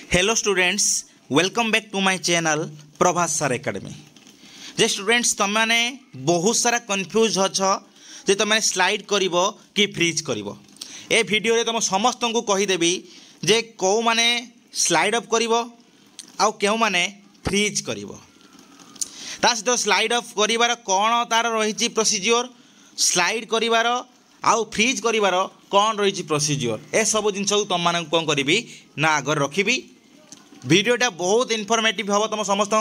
Hello students, welcome back to my channel Prabhas sir academy. जे students तुम मैंने बहुत सारा कन्फ्यूज अछ जे तुम मैंने स्लाइड करिवो कि फ्रीज करिवो। ए वीडियो रे तुम समस्त को कहीदेवी जे कौ माने स्लाइड अप करिवो आउ केउ माने फ्रीज करिवो। ता सहित स्लाइड अप करिवार कौन तार रही प्रोसीजर, स्लाइड करिवार आउ फ्रीज करिवार कौन रही प्रोसीजर, ए सब जिन तुम मान कौन करी ना आगर रखी। वीडियोटा बहुत इनफॉर्मेटिव हम तुम समस्त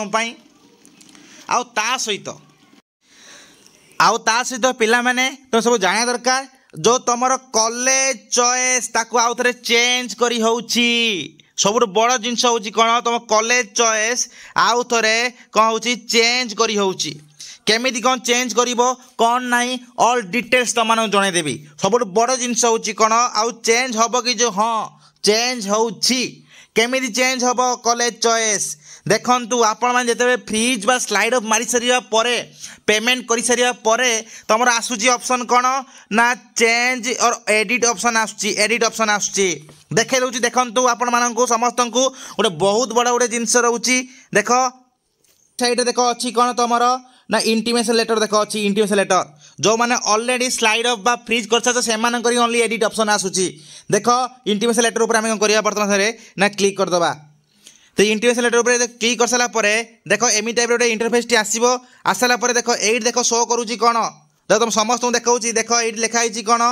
आउ ता सहित पिला माने तुम सब जाना दरकार जो तुम कॉलेज चॉइस ताकू आउ थे चेंज करी होउची। सब बड़ जिनस हूँ कौन तुम कॉलेज चॉइस आउ थे कौन हो चेंज करी होउची। केमिति कौन चेंज करिवो कौन नहीं ऑल डिटेल्स तुम मानक जनईदेवी। सब बड़ जिनस हूँ कौन आउ चेंज हम कि जो हाँ चेंज होउची केमिति चेंज हम कॉलेज चॉइस। देखंतु आपण माने जेते फ्रीज बा स्लाइड अप मारी सरिया परे पेमेंट करि सरिया परे तमर आसुची ऑप्शन कौन ना चेंज और एडिट ऑप्शन आसुची। एडिट ऑप्शन आसुची देखे दउची। देखंतु आपण माननकु समस्त को गोटे बहुत बड़ा गोटे जिनस रहउची। देखो साइड देखो अच्छी कौन तुमर ना इंटीमेशन लेटर देखो अच्छी इंटीमेशन लेटर जो मैंने ऑलरेडी स्लाइड अप बा फ्रीज कर से ओनली एडिट ऑप्शन आसूची। देखो इंटीमेशन लेटर ऊपर आम कौन बर्तमान ना क्लिक करदे तो इंटीमेशन लेटर ऊपर क्लिक कर सारा देखो एमी टाइप गोटे इंटरफेस आसो आसाला देखो एट देखो शो करुच्ची कौन देखो तुम समस्त देखा देखो ये लिखाई कौन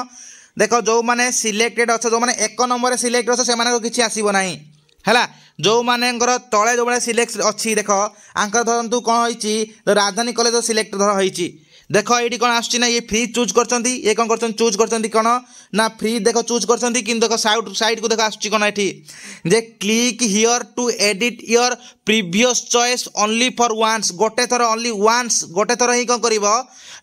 देखो जो मैंने सिलेक्टेड अच्छे जो मैंने एक नंबर सिलेक्ट अच्छे से किसी आसब ना है जो मानकर तले जो मैंने सिलेक्ट अच्छी देखो आंकर धरतु कौन हो राजधानी कॉलेज सिलेक्ट धर होती देखो ये कौन आस ये फ्री चूज कर ये कौन कर चूज कर कौन ना फ्री देखो चूज कर देखो साइड को देखो आसुची कौन ये जे click here to edit your previous choice only for once गोटे थर ओनली वन्स गोटे थर ही कौन कर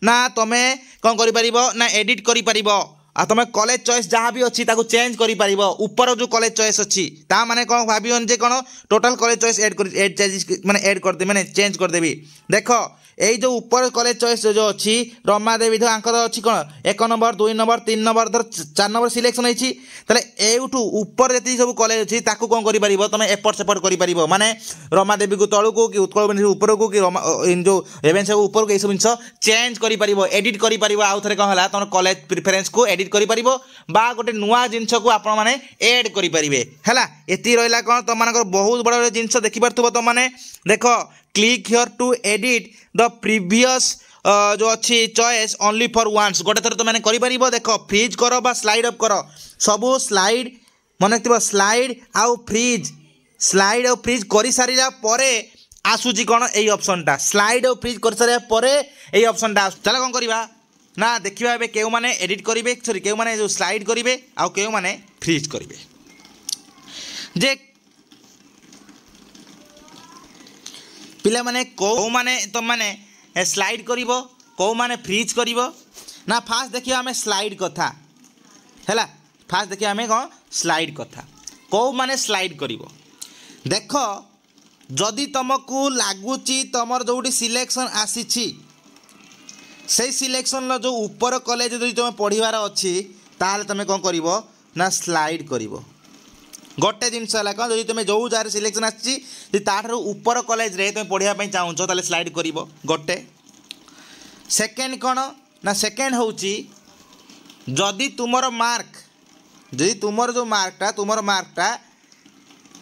ना तुम्हें कौन कर ना एडिट कर आ तुम कॉलेज चॉइस जहाँ भी अच्छी ताको चेंज करि पारिबो। ऊपर जो कॉलेज चॉइस अच्छी ता माने कौन भाबियोन जे कौन टोटल कॉलेज चॉइस ऐड कर दे माने चेंज कर देबी। देखो यही जो ऊपर कॉलेज चॉइस जो अच्छी रमा देवी धर आंकर अच्छी कौन एक नंबर दुई नंबर तीन नंबर धर चार नंबर सिलेक्शन होती एठू ऊपर जी सब कॉलेज अच्छी ताकू कौन कर तुम एपट सेपट कर माने रमा देवी को तलू को कि उत्कल ऊपर को कि जो रेवेन्सा ऊपर को सब जिन चेंज कर एडिट कर आउ थे कौन है तुम कॉलेज प्रिफरेन्स को एडिट कर गोटे नुआ जिनस को आपण मैंने एड करेंगे है। ये रहा कौन तुम मान बहुत बड़ा जिनस देखिपो तुम मैंने देखो click here to edit the previous जो अच्छी चॉइस ओनली फॉर वन्स गोटे थर तुम मैंने देखो फ्रीज कर बा स्लाइड अप कर सबू स्लाइड मन रखिए स्लाइड आउ फ्रीज कर सारा पर आसूची कौन यही ऑप्शनटा स्लाइड आउ फ्रीज कर सारा पर यही ऑप्शनटा चल कौन करवा ना देखा ए क्यों माने एडिट करेंगे सॉरी क्यों माने जो स्लाइड करेंगे आउ क्यों माने फ्रीज करेंगे जे पिला माने कौ माने तुम माने स्लाइड करिवो कौ माने फ्रीज करिवो ना फास्ट देखिए आम स्लाइड कथा है फास्ट देखिए आम कौन स्लाइड कथा कौ माने स्लाइड करिवो देखो जदि तुमको लगुच तुम जो सिलेक्शन आसी से सिलेक्शन जो ऊपर कॉलेज जो तुम पढ़वार अच्छी ताल तुम कौन कर ना स्लाइड कर गोटे जिनस है कौन जो तुम जो जहाँ सिलेक्शन आठार ऊपर कॉलेज रे तुम पढ़ाई चाहूँ तो स्लाइड कर गोटे सेकेंड कौन ना सेकेंड हूँ जदि तुमर मार्क जदि तुमर जो मार्कटा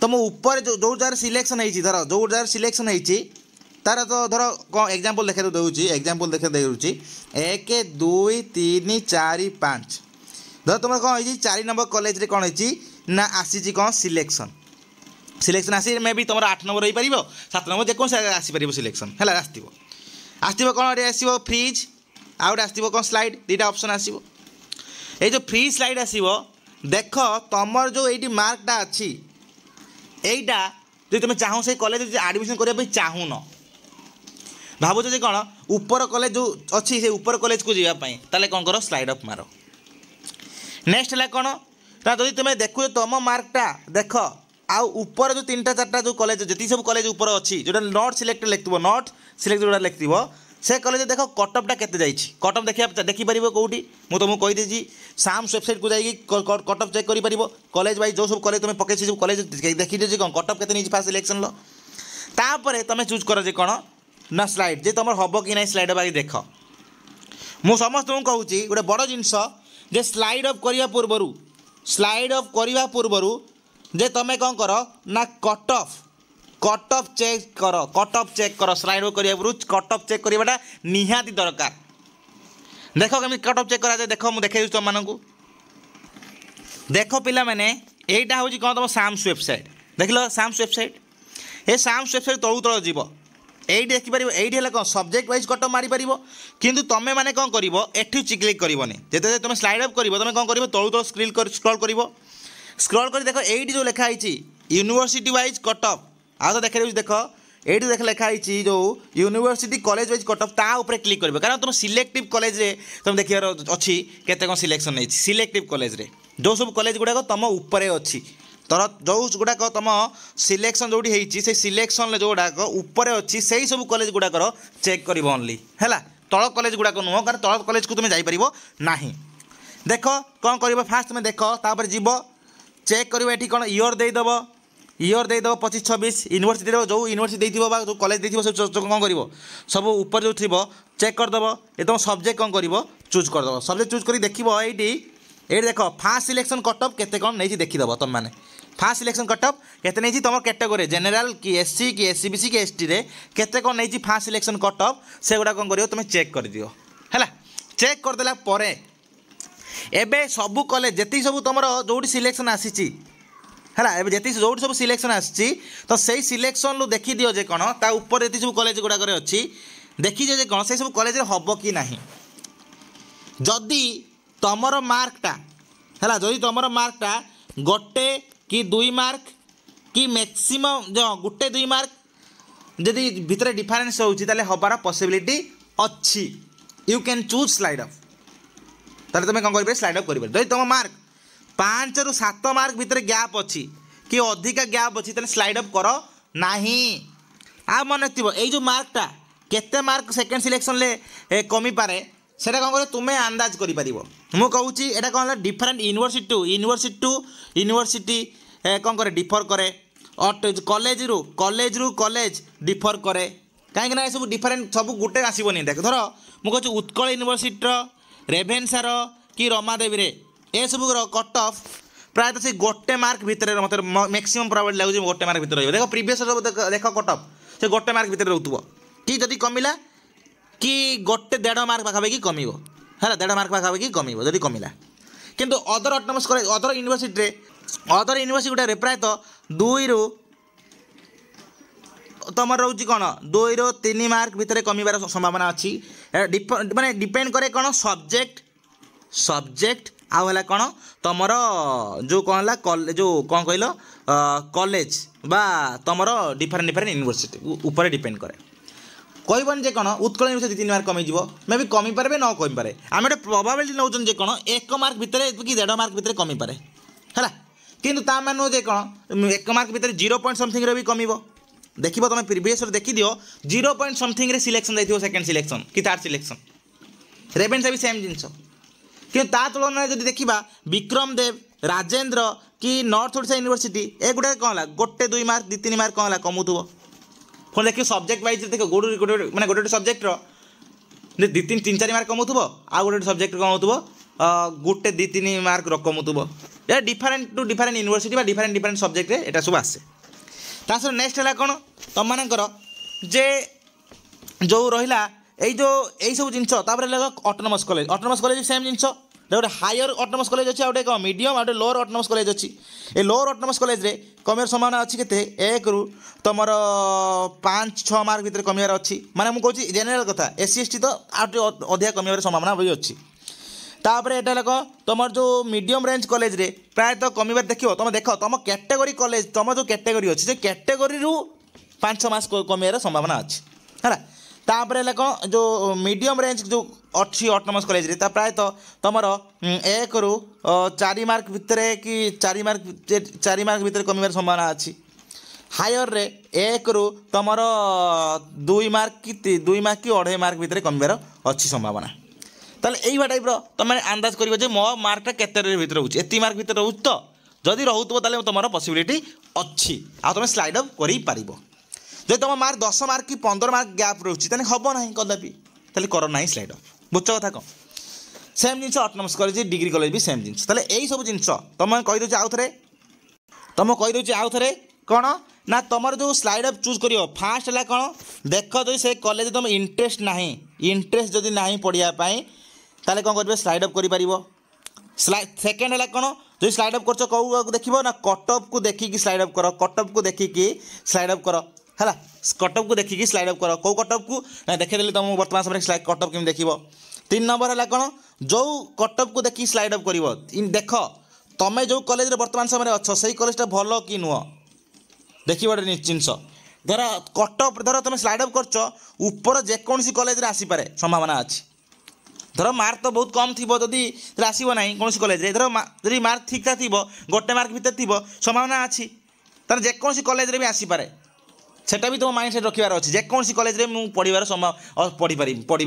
तुम ऊपर जो जहाँ सिलेक्शन होती धर जो जहाँ सिलेक्शन होती तार तो धर कौन एग्जांपल देखा दूसरी एग्जांपल देखा दूसरी 1 2 3 4 5 धर तुम कौन हो 4 नंबर कॉलेज रे कौन हो ना आसी कौन सिलेक्शन आसी मे भी तुम 8 नंबर हो पार 7 नंबर जेको आसपार सिलेक्शन है आसो कौन आसो फ्रीज आउ आसो कौन स्लाइड दुटा ऑप्शन आसो ये जो फ्री स्लाइड आसो देख तुम जो ये मार्कटा अच्छी यहीटा जो तुम चाहो से कॉलेज एडमिशन करने चाहून भावुच जे कौन ऊपर कॉलेज जो अच्छी से ऊपर कॉलेज को जावाई ताले कौन कर स्लाइड अप मार। नेक्स्ट है कौन ना जब तुम देखो तुम मार्कटा देख आउ ऊपर जो 3टा 4टा जो कॉलेज जी सब कॉलेज ऊपर अच्छी जो नॉट सिलेक्टेड लिखिव नॉट सिलेक्टेड जोड़ा लिखिव से कॉलेज देख कटअपटा केते जाइछि कटअप देखिपर कौटी मुझे तुमको कहीदे साम्स वेबसाइट को जाइए कटअप चेक कर कॉलेज वाइज जो सब कॉलेज तुम पकई सब कॉलेज देखिए कौन कटअप केते फास्ट सिलेक्शन तापर तुम चूज कर जे कौन ना स्लाइड जे तुम हम कि ना स्लाइड बाकी देख मु समस्त कहूँ गोटे बड़ जिनस जे स्लाइड अफ करने पूर्वर जे तुम कौन कर ना कटअफ चेक कर स्लाइड अफ करने पूर्व कटअफ चेक करवाटा निहाती दरकार देख केमी कटअफ चेक करा देख मुझे देखे तुम मानू देख पिला मैंने यहीटा हूँ कौन तुम साम्स वेबसाइट देख लो साम्स वेबसाइट ये साम्स वेबसाइट तलू तल जीव ये देखिपर ये कौन सब्जेक्ट वाइज कटअप मारिपर किंतु तुम मैंने कौन कर एठू क्लिक करनी जिते तुम स्लाइड अप कर तुम कौन कर तलू तल स्क्रॉल कर देख ये जो लिखाई यूनिवर्सिटी वाइज कटअप आ तो देख ये देख लिखाई जो यूनिवर्सिटी कॉलेज वाइज कटअप ता ऊपर क्लिक कर कारण तुम सिलेक्टिव कॉलेज रे तुम देखार अच्छी केते कौन सिलेक्शन नहीं सिलेक्टिव कॉलेज रे जो सब कॉलेज गुड़ाक तुम ऊपर अच्छी तर जो गुड़ाक तुम सिलेक्शन जो से सिलेक्शन जोड़ाक ऊपर अच्छी से सब कॉलेज गुड़ाकर चेक कर ओनली है तल कॉलेज गुड़ाक नुह कारण तल कॉलेज को तुम जापर ना देख कौन कर फास्ट तुम देख तापर जीव चेक कर ये कौन इयर देदेव 25-26 यूनिवर्सिटी जो यूनिवर्सिटी जो कॉलेज देखो कौन कर सब ऊपर जो थी चेक करदेव ये तुम सब्जेक्ट कौन कर चूज करदेव सब्जेक्ट चूज कर देख ये देख फास्ट सिलेक्शन कटअप केते कौन नहीं देखीदेव तुम मैंने फास्ट सिलेक्शन कटअप केते नहीं तुम कैटेगोरी जनरल कि एससी कि एससीबीसी कि एसटी रे केते कौन नहीं फास्ट सिलेक्शन कटअप से गुड़ा कौन कर तुम चेक कर दियो है चेक करदेला परे एबे सबू कॉलेज जी सब तुम जो सिलेक्शन आसी है जी जो सब सिलेक्शन आसी तो से सिलेक्शन रू देखी दियो जे कौन ता ऊपर ये सब कॉलेज गुड़ाक अच्छी देखीजे जे कौन से सब कॉलेज हम कि ना जदि तुमर मार्कटा है जदि तुमर मार्कटा गोटे कि 2 मार्क कि मैक्सिमम जो गोटे 2 मार्क जदि भितर डिफरेन्स होता हबार पॉसिबिलिटी अच्छी you can choose slide of ताले तुम कौन कर स्लाइड अफ कर जदि तुम मार्क 5 ରୁ 7 मार्क भितर गैप अच्छी कि अधिका गैप अच्छी ताले स्लाइड अप कर नहीं आ मन रखियो ये जो मार्कटा केते मार्क सेकेंड सिलेक्शन ले कमी पारे सेटा कौन कर तुम्हें अंदाज कर मुझे कहूँ यहाँ कौन डिफरेन्ट यूनिवर्सिटी टू यूनिवर्सिटी कौन करे डिफर करे कॉलेज रू कॉलेज डिफर करे कहीं सब डिफरेन्ट सब गोटे आसबनी देख धर मुझे कहूँ उत्कल यूनिवर्सिटी रेभेन्सार कि रमादेवी ए सब कट अफ प्रायतः से गोटे मार्क भितर मत मैक्सिमम प्रोबेबिलिटी लगुच गोटे मार्क भितर रही देख प्रीवियस सब देख कट अफ से गोटे मार्क भितर रोथुव कि जदि कमिला कि गोटे 1.5 मार्क पाखापाखि कम है 1.5 मार्क पाखापाखि कम जदि कमिला किंतु other autonomous college other university गुड़ा प्रायतः 2 ରୁ तुम रोच कौन 2 ରୁ 3 मार्क भितर कमिबार संभावना अच्छी माने डिपेंड करे कौन सब्जेक्ट आउ है कौन तुम जो कौन है जो कौन कहल कॉलेज बा तुम डिफरेन्ट यूनिवर्सिटी ऊपर डिपेंड करे कहबन जे कौन उत्कल यूनिवर्सिटी 3 मार्क कमिज मे भी कमी पारे न कमी पारे आम गोटे प्रोबाबिलिटी नौचन जे कौन 1 मार्क भितर कि 1.5 मार्क भितर कमी पारे है किंतु ता मान जे कौन 1 मार्क भितर 0 पॉइंट समथिंग रे भी कमिबो देखिबो तुम प्रीवियस देखी दियो 0 पॉइंट समथिंग रे सिलेक्शन जाइथिबो सेकंड सिलेक्शन कि थर्ड सिलेक्शन रेभेन्सा भी सेम जिनस कि तुलन जब देखा विक्रम देव राजेंद्र कि नॉर्थ ओडिशा यूनिवर्सिटी ए गुड़ा कौन है गोटे 2 मार्क 2-3 मार्क कौन है कमुव पुणी देखिए सब्जेक्ट वाइज देख गोटे मैंने गोटे सब्जेक्ट 2-3-4 मार्क कमुव आ गोटे सब्जेक्ट कौन हो गोटे 2-3 मार्क कमुव या different to different university different subject यहाँ सब आसे तास नेक्स्ट है कौन तुम मानकर जे जो रहा यही सब जिन ऑटोनमस कॉलेज सेम जिन गोटे हायर ऑटोनमस कॉलेज अच्छी गोटे मीडियम गोटे लोअर ऑटोनमस कॉलेज अच्छी ए लोअर ऑटोनमस कॉलेज रे कमियार संभावना अच्छी केते 1 ରୁ तुम 5-6 मार्क भितर कमियार अच्छी माने मुझे कहूँ जेनेल कथा SC ST तो अधिक कमियार संभावना भी अच्छी तापर एटा लग तुम जो मीडियम रेंज कॉलेज रे प्रायतः कमिबार देखियो तुम देख तुम कैटेगरी कॉलेज तुम जो कैटेगरी अच्छी से कैटेगरी रू 5-6 मार्क कमियार संभावना अच्छी है तापर कौन जो मीडियम रेंज जो अच्छी ऑटोनमस कॉलेज रे प्रायतः तुम 1 ରୁ 4 मार्क भितर कि 4 मार्क भितर कमिबार संभावना अच्छी हायर रे 1 रु तुम 2 मार्क कि 2 मार्क कि 2.5 मार्क भितर कमिबार अच्छी संभावना। ताले एइबा टाइप तुम अंदाज कर मो मार्कटा केते भितर रोचे एति मार्क भितर रोच तो जदि रोथबो ताले तुम पॉसिबिलिटी अच्छी आ तुम स्लाइड अप करि पारिबो। जदि तुम मार्क 10 मार्क कि 15 मार्क गैप रोचे ताले हबो नाही कदापि ताले कर नाही स्लाइड अप। बुझ कथा कौन सेम जिन ऑटोनोमस कॉलेज डिग्री कॉलेज भी सेम जिन ताले एई सब जिन तुम कहि दोछ आउ थरे तुम कहि दोछ आउ थरे कौन ना तुम जो स्लाइड अप चूज करियो फास्ट है कौन देख जो से कॉलेज तुम इंटरेस्ट ना इंटरेस्ट जदि ना पढ़ाई ताले कौन करेंगे स्लाइड अप कर सेकेंड है कौन जो स्लाइड अप कर कौ देखो ना कटअप को देखिकी स्लाइड अप कर कटअप को देखिकी स्लाइड अप कर है कटअप को देखिकी स्लाइड अप कर कौ कटअप को ना देखीदेली तुम बर्तमान समय कटअप केमी देख 3 नंबर है कौन जो कटअप को देखिए स्लाइड अप कर देख तुम्हें जो कॉलेज बर्तमान समय अच्छ से कॉलेजटा भल कि नुह देखिए गोटे जिनस धर कटअप धर तुम स्लाइड अप कर जेकोसी कॉलेज आसीपे संभावना अच्छी धर मार्क तो बहुत कम थी जदि आसो ना कौन कॉलेज धर जब मार्क ठीक ठाक थी गोटे मार्क भितर थी संभावना अच्छी तार जेकोसी कॉलेज भी आसीपे सेटा भी तुम माइंड सेट रखार अच्छी जेकोसी कॉलेज में पढ़ार संभव पढ़ी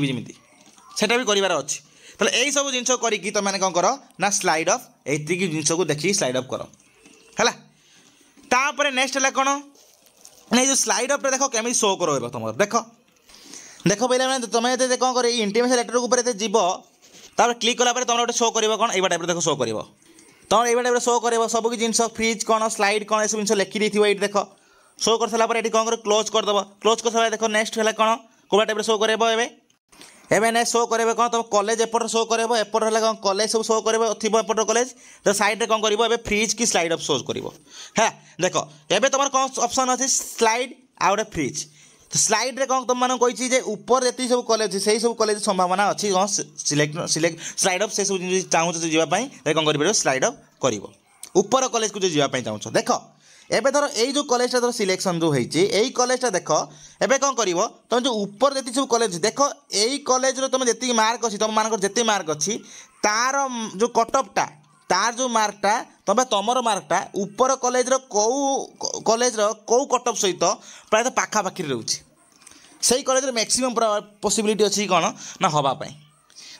जमी सेटा भी करार अच्छी तो यही सब जिन करी तुम कौन कर ना स्लाइड अप एति जिनस को देखिए स्लाइड अप कर है तापर नेक्स्ट है कौन नहीं जो स्लाइड अप देख केमी शो कर तुम देख देख पहले मैंने तुम ये कौन कर इंटीमेशन लेटर ऊपर जीव तापर क्लिक कला तुम गोटे शो कर कौन ये टाइप देख शो कर तुम ये टाइप शो कर सब कि जिन फ्रिज कौन स्लाइड कौन सब जिन लिखी ये देख शो कर सारापर ये कौन कर क्लोज करदेव क्लोज कर सारा देख नेक्स्ट है कौन कौड़ा टाइप शो कर एवं नेक्स्ट शो करेंगे कौन तुम कॉलेज एपट शो कर एपट है कौन कॉलेज सब शो कर एपट कॉलेज तो साइड में कौन कर फ्रिज की स्लाइड अप शो कर है देख एवं तुम कौन ऑप्शन अच्छी स्लाइड आ गए फ्रिज तो स्लाइड रे कौन तुम मैंने कही ऊपर ये सब कॉलेज से सब कॉलेज संभावना अच्छी कौन सिलेक्ट स्लाइड अप से सब चाहूँ जावाई कौन कर स्लाइड अप कर ऊपर कॉलेज को जो जावाई चाहूँ देख एबे धर यही जो कॉलेजटा धर सिलेक्शन जो होई कॉलेजटा देख एबे कौन कर तुम जो ऊपर जी सब कॉलेज देख यही कॉलेज तुम जी मार्क अच्छी तुम मान जी मार्क अच्छी तार जो कटअपटा तार जो मार्कटा तुम तुमर मार्कटा ऊपर कॉलेज कौ कॉलेज कौ कटअप सहित प्रायतः पाखापाखि रोचे से कॉलेज मैक्सिमम पॉसिबिलिटी अच्छी कौन ना हवापाई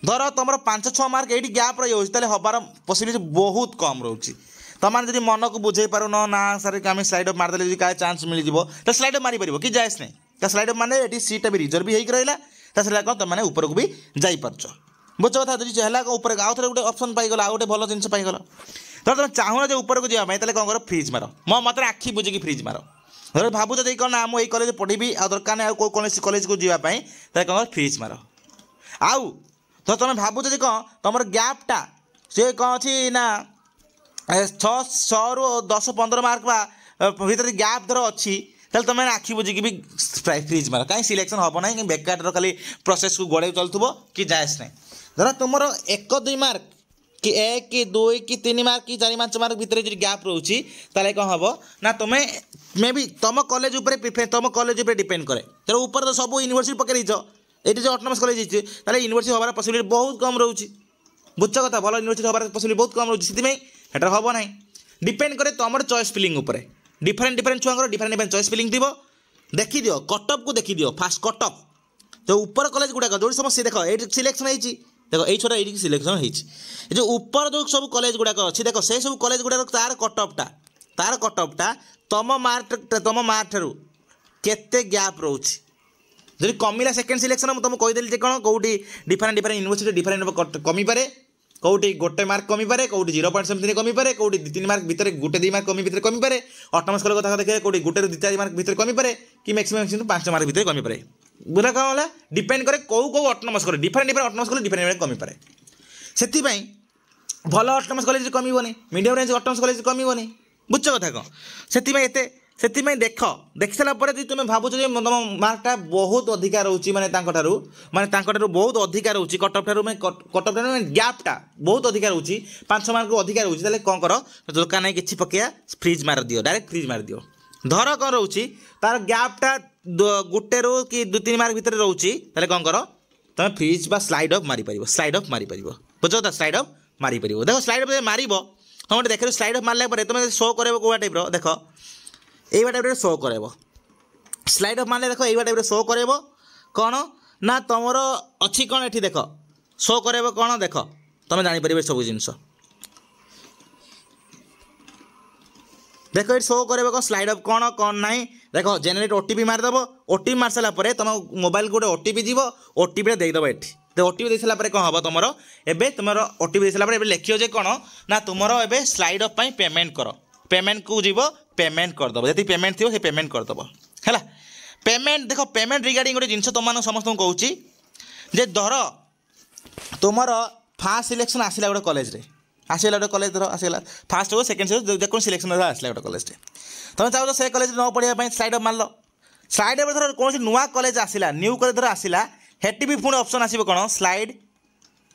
धर तुम 5-6 मार्क ये गैप रही हबार पॉसिबिलिटी बहुत कम रोचे तुम जब मन को बुझे पार ना सर आम स्लाइड अप मारदे क्या चांस मिल तो स्लाइड अप मारी पार कि जायस नहीं तो स्लाइड अप मारे ये सीटा भी रिजर्व भी होकर रहा कौन तुम ऊपर को भी जापर बुझ कथा जी है ऊपर आउ थे गोटे ऑप्शन पाइगल आ गए भल जिन पाइगल धर तुम चाहूना जो ऊपर को जावाई कौन कर फ्रिज मार मो मत आखि बुझिकी फ्रिज मार धर भावुच देखिए कौन ना मुझे कॉलेज पढ़ी आ दरकार नहीं कौन कॉलेज को जावाई कौन कर फ्रिज मार आउ तो तुम भावुच कौन तुम गैपटा सी कौन अच्छी ना 6 रु 10-15 मार्क भर गैप धर अच्छी तुम आखि बुझिकी भी फ्रिज मार कहीं सिलेक्शन हम ना बेकार खाली प्रोसेस को गोड़े चलुव कि जायस नहीं धर तुम 1-2 मार्क कि 1 कि 2 कि 3 मार्क कि 4-5 मार्क भितर जो गैप रोचे ताले कौन हम ना तुम्हें मे भी तुम कॉलेज तुम कॉलेज डिपेंड करे तेरे ऊपर तो सब यूनिवर्सिटी पकड़ ये जो ऑटोनोमस कॉलेज यूनिवर्सिटी हमार पॉसिबिलिटी बहुत कम रोचे बुझ कथा भल यूनिवर्सिटी हमार पॉसिबिलिटी बहुत कम रोचे से हम ना डिपेंड करे तुम चॉइस फिलिंग उपर डिफरेंट छुआ डिफरेंट चॉइस फिलिंग थी देखी दियो कटअप को देखी दियो फास्ट कटअप जो ऊपर कॉलेज गुड़ाक जो समस्या देख ये सिलेक्शन होती देख ये छोटा ये सिलेक्शन होती जो ऊपर जो सब कॉलेज गुड़ाक अच्छी देख से सब कॉलेज गुड़ाक तार कटअपटा तुम मार्क ठारू केते गैप रोचे जब कमिला सेकेंड सिलेक्शन तुम कहीदेली कौन कौटी डिफरेंट यूनिवर्सिटी डिफरेंट कमी पारे कौटी गोटे मार्क कमी पारे कौटी 0.7 कमी पारे कौटी 2-3 मार्क भितर गोटे 2 मार्क कमी पारे ऑटोनोमस कॉलेज कथा देखिए कौटी गोटे 2-4 मार्क भितर कमी पारे कि मैक्सिमम 5 मार्क भितर कमी पारे बुझा कौन है डिपेंड करे कौ autonomous college different autonomous college different कमी पारे से भल ऑटोनोमस कॉलेज कमी मीडियम रेंज ऑटोनोमस कॉलेज कमी बुझ कथा कौन से देख सारापर तुम भावुच तुम मार्कटा बहुत अधिका रोचे माने बहुत अधिका रोचे कटअप कटअप गैपटा बहुत अधिका रोचे 5 मार्क अधिका रोचे कौन कर दरकार नहीं कि पकड़ा फ्रिज मार दियो डायरेक्ट फ्रिज मार दियो धर कौन रोचे तार गैपटा गोटे रू कि 2-3 मार्क भितर रोचे कौन कर तुम फ्रिज बा स्लाइड अप मारी पार बुझ स्लाइड अप मारी पार देख स्लाइड अप मार तुम देख स्लाइड अप मारला तुम शो कर कौआ टाइप देख এইবা টাইप शो करेबो स्लाइड अप माने देखो এইবা टाइप शो करेबो कौन ना तुमर अच्छी कौन ये देख शो करेबो कौन देख तुम जापर सब जिनस देख ये शो करेबो कौन स्लाइड अप कौन ना देख जेनेरेट ओटीपी मारदेव ओटीपी मार सारापर तुम मोबाइल को गोटे ओटीपी जीव ओटीपी देदेव ये ओटीपी दे सारापर कौन हम तुम एवं तुम ओटीपी दे सारापर लिखियो जे कौन ना तुम एवं स्लाइड अप पेमेंट कर पेमेंट को जीव पेमेंट करदेव जी पेमेंट थी पेमेंट करदेव है पेमेंट देख पेमेंट रिगार्डिंग गोटे जिन तुम समस्त कहूँ जे धर तुम फास्ट सिलेक्शन आसला गोटे कॉलेज आसला गोटे कॉलेज धर आसला फास्ट हो सेकेंड हो जो सिलेक्शन धर आसला गोटे कॉलेज तुम चाहो से कॉलेज न पढ़ाई स्लाइड अप मार स्लाइड अप धर कौन नुआ कॉलेज आसला न्यू कॉलेज धर आसला हेटी भी पुणी ऑप्शन आसो कौन स्लाइड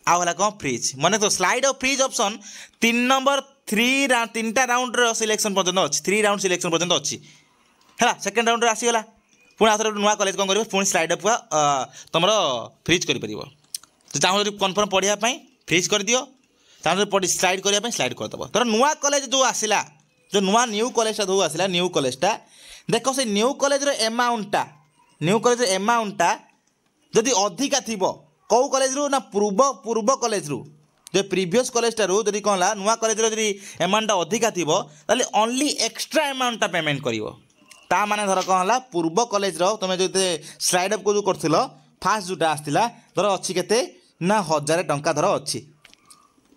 आला कौन फ्रिज मन तो स्लाइड और फ्रिज ऑप्शन 3 नंबर 3टा राउंड सिलेक्शन पर्यटन अच्छी 3 राउंड सिलेक्शन पर्यटन अच्छी है सेकेंड राउंड आसीगला पुणी आउे नुआ कॉलेज कौन कर पुणी स्लाइड अप तुम फ्रिज कर चाहो कन्फर्म पढ़ाई फ्रिज कर दियो चाहो स्लाइड करने स्लाइड करदेव तर नुआ कॉलेज जो आसला जो नुआ न्यू कॉलेज जो आसला न्यू कॉलेजटा देख से न्यू कॉलेज एमाउंटा जदि अधिका थी कौ कॉलेज रू ना पूर्व कॉलेज रू जो प्रीवियस कॉलेज टारू जदि कौन है नुआ कॉलेज रो जदि एमाउंट अधिका थी ताले ओनली एक्स्ट्रा एमाउंट पेमेंट करिवो ता माने धर कौन है पूर्व कॉलेज रो तुम जो स्लाइड अप को जो करथिलो फास्ट जोटा आसला धर अच्छी केते ना 1000 टंका धर अच्छी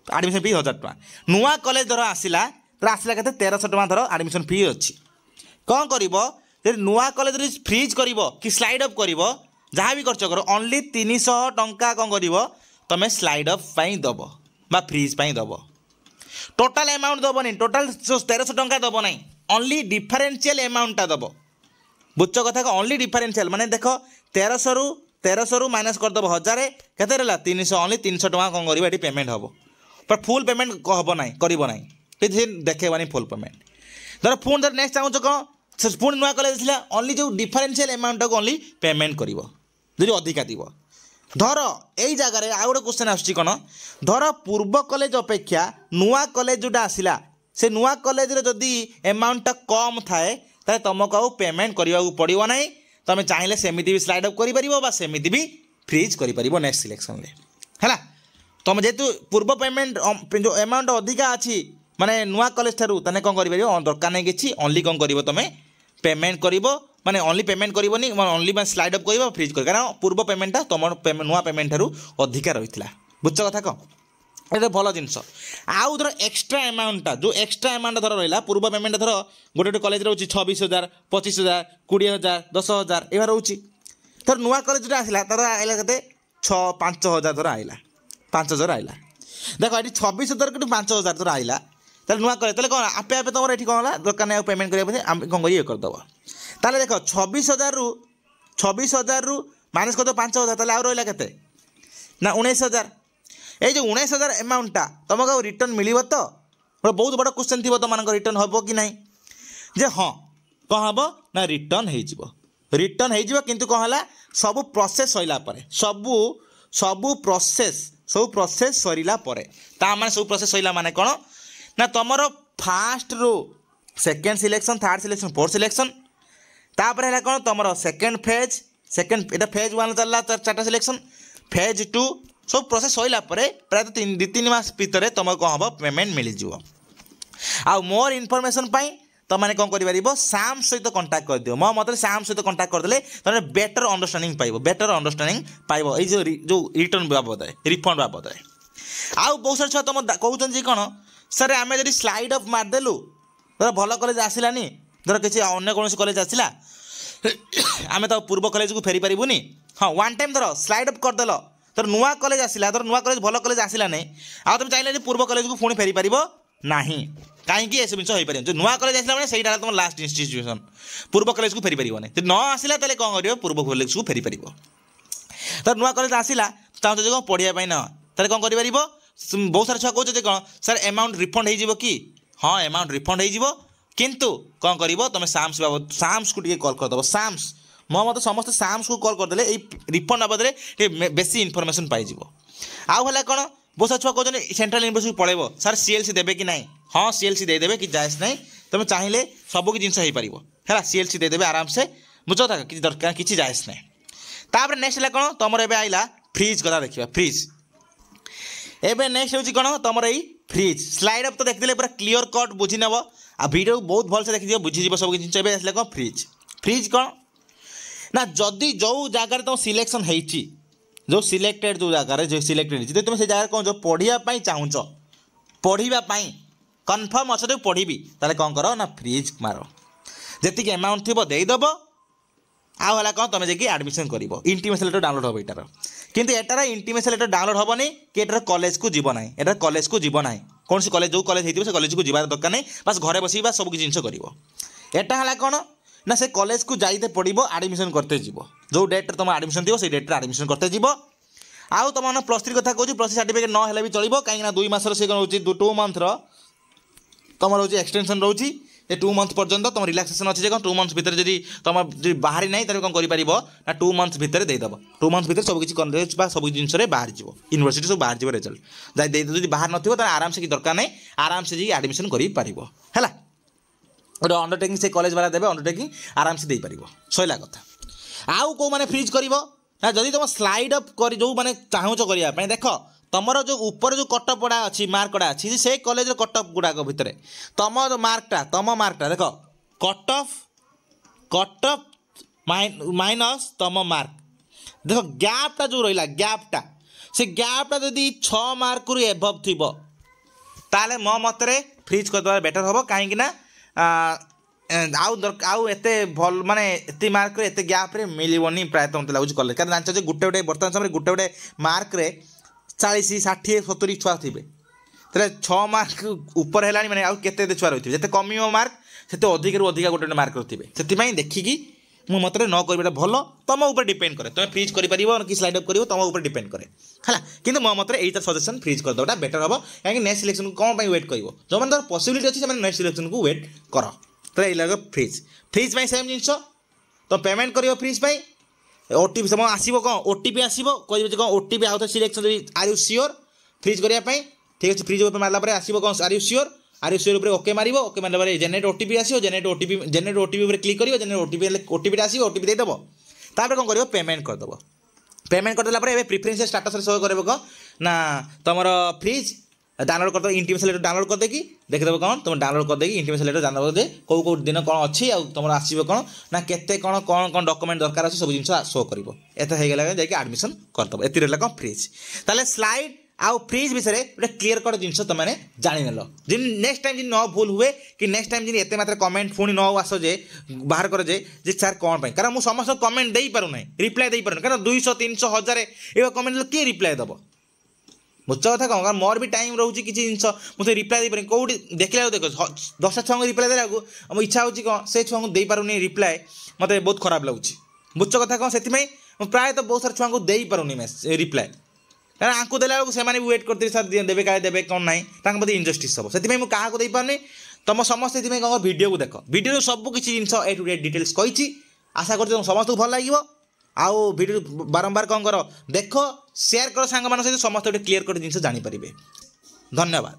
एडमिशन फी 1000 टंका नुआ कॉलेज धर आसला तर आसला केते 1300 टंका धर एडमिशन फी अच्छी कौन करिवो जे नुआ कॉलेज रे फ्रीज करिवो कि स्लाइड अप करिवो जहाँ भी खर्च कर ओनली 300 टंका कौन कर तुम स्लाइड अप दब बा फ्रीज दब टोटाल एमाउंट दबनी टोटाल 1300 टंका दब ना ओनली डिफरेन्शियल एमाउंटा दब बुझ कथा ओनली डिफरेन्शियल माने देख 1300 रु माइनस करदेव 1000 केते रहा 300 ओनली 300 टंका कौन कर पेमेंट हम पर फुल पेमेंट हम ना कर देखेबानी फुल पेमेंट धर पुणी धर नेक्स्ट चाहूँ कौन पुणी नुआ कॉलेज ओनली जो डिफरेन्शियल एमाउंट को ओनली पेमेंट कर जी अधिका थी धर यही जगार आउ गोटे क्वेश्चन आसूँ धर पूर्व कॉलेज अपेक्षा नुआ कॉलेज जोटा आसला से नुआ कॉलेज जदि एमाउंटा कम थाए ताले तुमको आउ पेमेंट करने को पड़ो ना तुम चाहिए सेमती भी स्लाइड अप करमती भी फ्रीज कर नेक्स्ट सिलेक्शन है तुम जेहेतु पूर्व पेमेंट जो एमाउंट अधिका अच्छी माने नुआ कॉलेज ठारू ताने कौन कर दरकार नहीं कि ओनली कौन कर तुम पेमेंट कर माने ओनली पेमेंट करनी ओनली स्लाइड अप कर फ्रीज कर कारण पूर्व पेमेंटा तुम नुआ पेमेंट ठारू अधिका रही है बुझ कथा कौन ये भल जिनस आउ धर एक्सट्रा एमाउंटा जो एक्सट्रा एमाउंट धर रहा पूर्व पेमेंट धर गोटे गोटे कॉलेज रोचे 26,000 25,000 20,000 10,000 एवं रोचे धर नुआ कॉलेज जो आसला तर आइला के 5,000 धर आइला 5,000 आइला देख ये 26,000 कि 5,000 धर आइला ताले नुआ कॉलेज ताले कौन आपे आपे तुम ये कौन है दरकार नहीं पेमेंट करने कौन कर करदेव ताले देख 26,000 रु माइनस करदेव 5,000 ताले आउ रहा के ना 19,000 ये जो 19,000 एमाउंटा तुमको रिटर्न मिल तो बहुत बड़ा क्वेश्चन थी तुम रिटर्न हम कि ना जे हाँ कौन हम ना रिटर्न हो किंतु कौन है सब प्रोसेस सैला सब प्रोसेस सरला माने सब प्रोसेस सैला माने कौन ना तुम first row second selection third selection fourth selection तापर है कौन तुम सेकेंड फेज एटा फेज 1 चलला 4टा सिलेक्शन फेज 2 सब प्रोसेस सैला प्राय 2-3 मास भितर तुम कौन हम पेमेंट मिल जाव आ मोर इनफॉरमेशन तुम मैंने कौन कर साम सहित कंटाक्ट कर दियो मो मतलब साम सहित कंटाक्ट करदे तुम बेटर अंडरस्टांडिंग पाइब जो रिटर्न बाबद रिफंड बाबद आउ बहुत सारा छुआ तुम कहते कौन सर आम जब स्लाइड अप मारदेलु धर भल कॉलेज आसलानी धर किसी अन्य कौन कॉलेज आसला आम तो पूर्व कॉलेज को फेरी पारूनी हाँ वन टाइम धर स्लाइड अप करदेल धर नुआ कॉलेज आसला धर नुआ कॉलेज भल कॉलेज आसला नहीं आ तुम चाहिए पूर्व कॉलेज को पुणी फेरी पार ना कहीं सब जिन हो पार जो नुआ कॉलेज आसला मैंने सही तुम लास्ट इंस्टीट्यूशन पूर्व कॉलेज को फेरी पार न आसला तेल कौन कर पूर्व कॉलेज को फेरी पार धर नुआ कॉलेज आसला चाहते कौन पढ़ाई ना तेल कौन कर बहुत सारा छुआ कहते कौन सर अमाउंट रिफंड हो कि हाँ अमाउंट रिफंड हो किंतु कौन कर तुम साम्स बाबद साम्स को कॉल करदेव साम्स मो मत समस्त साम्स को कॉल करदे रिफंड बाबद बेसी इनफॉरमेशन पाइज आउ है कौन बहुत सारा छुआ कहते सेंट्रल यूनिवर्सिटी पढ़ेब सर CLC देवे कि ना हाँ CLC देदेवे कि जायज ना तुम चाहिए सबकि जिन हो पार है सीएलसी देदेवे आराम से बुझ था किसी दरकार किसी जायस ना तापर नेक्स्ट है कौन तुम एवं आईला फ्रिज कथा देखा फ्रिज एवं नेक्स्ट हूँ कौन तुम यही फ्रिज स्लाइड अप तो देखते पूरा क्लीयर कट बुझी नब आ वीडियो बहुत भलसे देखी बुझीज सब जिन आसले कौन फ्रिज फ्रिज कौन ना जदि जो जगार तुम सिलेक्शन होती जो सिलेक्टेड जो जगार जो सिलेक्टेड जब तुम से जगह कौन जो पढ़ाई चाहूच पढ़ाई कन्फर्म अच्छे तो पढ़ी ताले कौन कर ना फ्रिज मार जी अमाउंट थी देदेव आला कौन तुम जाकि एडमिशन कर इंटीमेशन लेटर डाउनलोड हम यार किंतु एटार इंटीमेशन लेटर डाउनलोड हेनी कि एटार कॉलेज को जीव ना एटार कॉलेज को जीव ना कौन सी कॉलेज जो कॉलेज होती है कॉलेज को जीवार दरकार नहीं बस घरे बस सब जिन कर एटा है कौन ना से कॉलेज को जाइते पड़ो एडमिशन करते जीव जो डेट्रे तुम एडमिशन थी से डेट्रे एडमिशन करते जीव आउ तुम प्लस 3 कथा कहूँ प्लस 3 सर्टिफिकेट ना भी चलो कहीं 2 मास से कौन हो 2 मंथ तुम रोचे एक्सटेंशन रोचे 2 मंथ पर्यंत तुम रिलैक्सेशन अच्छे 2 मंथ भितर जब तुम बाहरी ना तेज कौन कर 2 मंथ भितर देदेव 2 मंथ भितर सब किसी कॉलेज सब जिन बाहर जीव यूनिवर्सिटी सब बाहर जीव रिजल्ट जब बाहर नथिबो तो आराम से कि दरकार नहीं आराम से जी एडमिशन कर है गोटे अंडरटेकिंग से कॉलेज वाला देवे अंडरटेकिंग आराम से देपर सैला कथा आउ कौ मैंने फ्रिज कर ना जदि तुम स्लाइड अप कर जो मैंने चाहूच करने देख तुमर जो ऊपर जो कटअप गुड़ा अच्छी मार्क गुड़ा अच्छी से कॉलेज कटअप गुड़ाक भितर तुम मार्कटा देख कटअप माइनस तुम मार्क देख गैपटा जो रहा गैपटा से गैपटा जदि 6 मार्क रु एभव थी ताले मो मतरे फ्रिज कर बेटर हम कहीं आउ एत भल माने एत मार्क एत गैप्रे मिलनी प्रायः मत लगुच कॉलेज कारण जानते गोटे गोटे बर्तमान समय गोटे गोटे मार्क 40 60 70 छुआ थे तेरे 6 मार्क ऊपर है मैंने आउ केते छुआ रही है कम मार्क से अधिक रू अधिक गोटे मार्क थे से देखिकी मो मतरे न कर भल तुम ऊपर डिपेंड करे तुम फ्रिज कर कि स्लाइड अप कर तुम ऊपर डिपेंड करे है कि मो मतरे यही सजेसन फ्रिज करदेटा बेटर हम कहीं नेक्स्ट सिलेक्शन को कौन वेट कर जो मैंने पॉसिबिलिटी अच्छी से नेक्स्ट सिलेक्शन को वेट कर तो ये लगे फ्रिज फ्रिज सेम जिन तो पेमेंट कर फ्रिज ओटीपी समय आसो कौन ओटीपी आसो कह कौन ओटीपी आउ selection are you sure freeze करने ठीक अच्छे फ्रिज मारला आसो कौन आर यू श्योर ओके मार ओके मारे जेनेट ओटीपी आसो जेनेट ओटीपी क्लिक कर जेनेट ओटीपी आसो ओटीपी देदेव तापर कौन कर पेमेंट करदेव पेमेंट करदेला प्रिफरेंस स्टाटस शो कर कौन ना तुम फ्रिज डाउनलोड कर इंटीमेशन लेटर डाउनलोड कर देकी देखिदेव कौन तुम डाउनलोड कर देकी इंटीमेशन लेटर डाउनलोड दे कौ दिन कौन अच्छी तुम आसो कौन ना केते कौन कौन कौन डॉक्यूमेंट दरकार अच्छे सब जिन शो कर जाकि एडमिशन करदेव एति कौन फ्रिज ताले स्लाइड आउ फ्रिज विषय गोटे क्लीयर कट जिन तुमने जान जिन नेक्स्ट टाइम जिन न भूल हुए कि नेक्स्ट टाइम जिन एत मात्रा कमेंट पुणी न आस जे बाहर कर जे सार कौन पर कारण मुझे समस्त कमेंट दे पार ना रिप्लाई दे पार कारण 200 300 1000 ये कमेंट किए रिप्लाई दब बुझ कथा कौन कारण मोर भी टाइम रोचे किसी जिन मुझे रिप्लाई दे कौटी देखला देख 10 छुआ को रिप्लाई देला मो इच्छा हो से छुआ को दे पारूनी रिप्लाई मत बहुत खराब लगुच बुझ कथा कौन से प्रायतः बहुत सारा छुआ को दे पारूनी रिप्लाई कारण आंकु देला से वेट करते सर देवे क्या देवे कौन ना बोधे इनजस्टिस हम से मुझे क्या देपारे तुम समस्त कौन वीडियो को देख वीडियो सब किसी जिन ए टू डिटेल्स कही आशा कर समस्त भल लगे आउ वीडियो बारंबार कौन कर देख शेयर कर सांग सहित समस्त गोटे क्लीयर कट जिन जानीपर धन्यवाद।